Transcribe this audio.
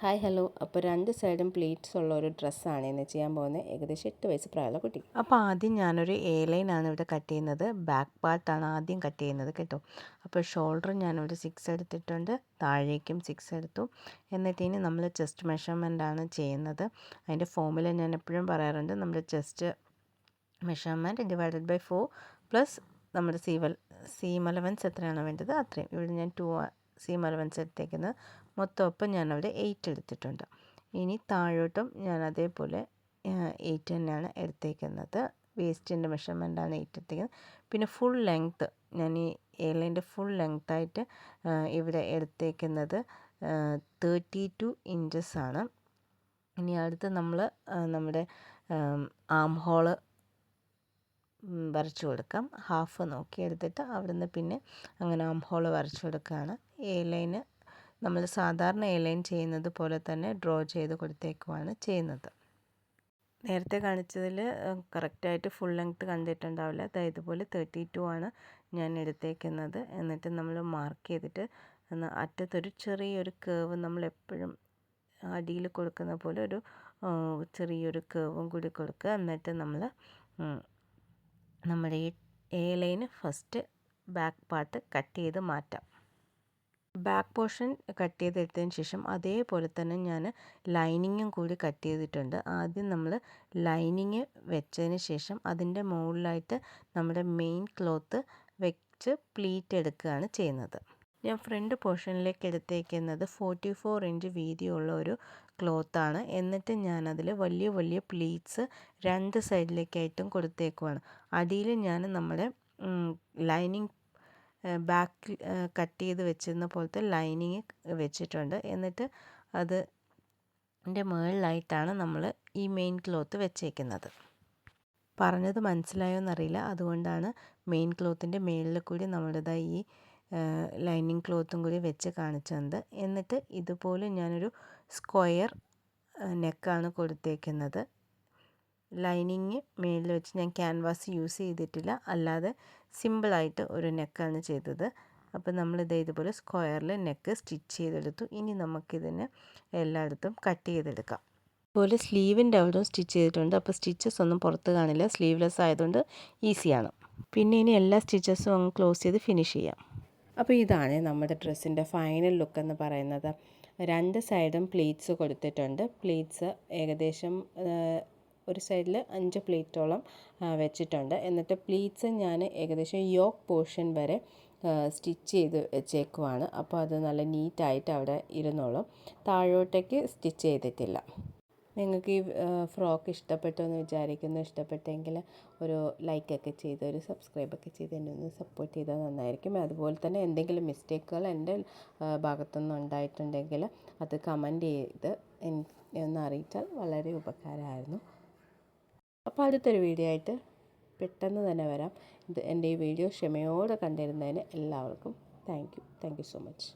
Hi hello. അപ്പോൾ രണ്ട് സൈഡും പ്ലീറ്റ്സ് ഉള്ള ഒരു ഡ്രസ്സാണ് ഇന്ന് ചെയ്യാൻ പോകുന്നത്. ഏകദേശം 8 വയസ്സ് പ്രായമുള്ള കുട്ടി. അപ്പോൾ ആദ്യം ഞാനൊരു എ ലൈനാണ് ഇവിടെ കട്ട് ചെയ്യുന്നത്. ബാക്ക് പാർട്ടാണ് ആദ്യം കട്ട് ചെയ്യുന്നത് കേട്ടോ. അപ്പോൾ ഷോൾഡർ ഞാനിവിടെ 6 എടുത്തിട്ടുണ്ട്, താഴേക്കും 6 എടുത്തു. എന്നിട്ട് ഇനി നമ്മൾ ചെസ്റ്റ് മെഷർമെൻ്റ് ആണ് ചെയ്യുന്നത്. അതിൻ്റെ ഫോമുല ഞാൻ എപ്പോഴും പറയാറുണ്ട്, നമ്മുടെ chest measurement divided by 4 plus നമ്മുടെ സീം അലവൻസ് എത്രയാണോ വേണ്ടത് അത്രയും. ഇവിടെ ഞാൻ 2 സീം അലവൻസ് എടുത്തേക്കുന്നത്. മൊത്തം ഒപ്പം ഞാനവിടെ 8 എടുത്തിട്ടുണ്ട്. ഇനി താഴോട്ടും ഞാൻ അതേപോലെ 8 തന്നെയാണ് എടുത്തേക്കുന്നത്. വേസ്റ്റിൻ്റെ മെഷർമെൻറ്റാണ് 8 എടുത്തേക്കുന്നത്. പിന്നെ ഫുൾ ലെങ്ത്ത് ഞാൻ ഈ എയർലൈൻ്റെ ഫുൾ ലെങ്ത്തായിട്ട് ഇവിടെ എടുത്തേക്കുന്നത് 32 ഇഞ്ചസ് ആണ്. ഇനി അടുത്ത് നമ്മൾ നമ്മുടെ ആം ഹോള് വരച്ചു കൊടുക്കാം. ഹാഫ് നോക്കി എടുത്തിട്ട് അവിടുന്ന് പിന്നെ അങ്ങനെ ആം ഹോള് വരച്ചു കൊടുക്കുകയാണ്. എ ലൈന് നമ്മൾ സാധാരണ എ ലൈൻ ചെയ്യുന്നത് പോലെ തന്നെ ഡ്രോ ചെയ്ത് കൊടുത്തേക്കുവാണ് ചെയ്യുന്നത്. നേരത്തെ കാണിച്ചതിൽ കറക്റ്റായിട്ട് ഫുൾ ലെങ്ത്ത് കണ്ടിട്ടുണ്ടാവില്ല. അതായത് ഇതുപോലെ 32 ആണ് ഞാൻ എടുത്തേക്കുന്നത്. എന്നിട്ട് നമ്മൾ മാർക്ക് ചെയ്തിട്ട് അറ്റത്തൊരു ചെറിയൊരു കേവ് നമ്മളെപ്പോഴും അടിയിൽ കൊടുക്കുന്ന പോലെ ഒരു ചെറിയൊരു കേവും കൂടി കൊടുക്കുക. എന്നിട്ട് നമ്മൾ നമ്മുടെ ഈ A line first back part cut ചെയ്ത് മാറ്റാം. ബാക്ക് പോർഷൻ കട്ട് ചെയ്തെടുത്തതിന് ശേഷം അതേപോലെ തന്നെ ഞാൻ ലൈനിങ്ങും കൂടി കട്ട് ചെയ്തിട്ടുണ്ട്. ആദ്യം നമ്മൾ ലൈനിങ് വെച്ചതിന് ശേഷം അതിൻ്റെ മുകളിലായിട്ട് നമ്മുടെ മെയിൻ ക്ലോത്ത് വെച്ച് പ്ലീറ്റ് എടുക്കുകയാണ് ചെയ്യുന്നത്. ഞാൻ ഫ്രണ്ട് പോർഷനിലേക്ക് എടുത്തേക്കുന്നത് 44 ഇഞ്ച് വീതിയുള്ള ഒരു ക്ലോത്താണ്. എന്നിട്ട് ഞാനതിൽ വലിയ വലിയ പ്ലീറ്റ്സ് രണ്ട് സൈഡിലേക്കായിട്ടും കൊടുത്തേക്കുവാണ്. അടിയിൽ ഞാൻ നമ്മുടെ ലൈനിങ് ബാക്ക് കട്ട് ചെയ്ത് വെച്ചിരുന്ന പോലത്തെ ലൈനിങ് വെച്ചിട്ടുണ്ട്. എന്നിട്ട് അതിൻ്റെ മുകളിലായിട്ടാണ് നമ്മൾ ഈ മെയിൻ ക്ലോത്ത് വെച്ചേക്കുന്നത്. പറഞ്ഞത് മനസ്സിലായോ എന്നറിയില്ല, അതുകൊണ്ടാണ് മെയിൻ ക്ലോത്തിൻ്റെ മുകളിൽ കൂടി നമ്മുടേതായി ഈ ലൈനിങ് ക്ലോത്തും കൂടി വെച്ച് കാണിച്ചത്. എന്നിട്ട് ഇതുപോലെ ഞാനൊരു സ്ക്വയർ നെക്കാണ് കൊടുത്തേക്കുന്നത്. ലൈനിങ് മുകളിൽ വെച്ച് ഞാൻ ക്യാൻവാസ് യൂസ് ചെയ്തിട്ടില്ല, അല്ലാതെ സിമ്പിളായിട്ട് ഒരു നെക്കാണ് ചെയ്തത്. അപ്പോൾ നമ്മളിത് ഇതുപോലെ സ്ക്വയറിൽ നെക്ക് സ്റ്റിച്ച് ചെയ്തെടുത്തു. ഇനി നമുക്കിതിന് എല്ലായിടത്തും കട്ട് ചെയ്തെടുക്കാം. അതുപോലെ സ്ലീവിൻ്റെ അവിടെയും സ്റ്റിച്ച് ചെയ്തിട്ടുണ്ട്. അപ്പോൾ സ്റ്റിച്ചസ് ഒന്നും പുറത്ത് കാണില്ല, സ്ലീവ്ലെസ് ആയതുകൊണ്ട് ഈസിയാണ്. പിന്നെ ഇനി എല്ലാ സ്റ്റിച്ചസും അങ്ങ് ക്ലോസ് ചെയ്ത് ഫിനിഷ് ചെയ്യാം. അപ്പോൾ ഇതാണ് നമ്മുടെ ഡ്രസ്സിൻ്റെ ഫൈനൽ ലുക്ക് എന്ന് പറയുന്നത്. രണ്ട് സൈഡും പ്ലീറ്റ്സ് കൊടുത്തിട്ടുണ്ട്. പ്ലീറ്റ്സ് ഏകദേശം ഒരു സൈഡിൽ 5 പ്ലീറ്റോളം വെച്ചിട്ടുണ്ട്. എന്നിട്ട് പ്ലീറ്റ്സ് ഞാൻ ഏകദേശം യോക്ക് പോർഷൻ വരെ സ്റ്റിച്ച് ചെയ്ത് വെച്ചേക്കുവാണ്. അപ്പോൾ അത് നല്ല നീറ്റായിട്ട് അവിടെ ഇരുന്നോളും. താഴോട്ടേക്ക് സ്റ്റിച്ച് ചെയ്തിട്ടില്ല. നിങ്ങൾക്ക് ഈ ഫ്രോക്ക് ഇഷ്ടപ്പെട്ടു എന്ന് വിചാരിക്കുന്നു. ഇഷ്ടപ്പെട്ടെങ്കിൽ ഒരു ലൈക്കൊക്കെ ചെയ്ത് ഒരു സബ്സ്ക്രൈബൊക്കെ ചെയ്ത് എന്നെ ഒന്ന് സപ്പോർട്ട് ചെയ്താൽ നന്നായിരിക്കും. അതുപോലെ തന്നെ എന്തെങ്കിലും മിസ്റ്റേക്കുകൾ എൻ്റെ ഭാഗത്തുനിന്ന് ഉണ്ടായിട്ടുണ്ടെങ്കിൽ അത് കമൻറ്റ് ചെയ്ത് ഒന്ന് അറിയിച്ചാൽ വളരെ ഉപകാരമായിരുന്നു. അപ്പോൾ അടുത്തൊരു വീഡിയോ ആയിട്ട് പെട്ടെന്ന് തന്നെ വരാം. എൻ്റെ ഈ വീഡിയോ ക്ഷമയോടെ കണ്ടിരുന്നതിന് എല്ലാവർക്കും താങ്ക് യു സോ മച്ച്.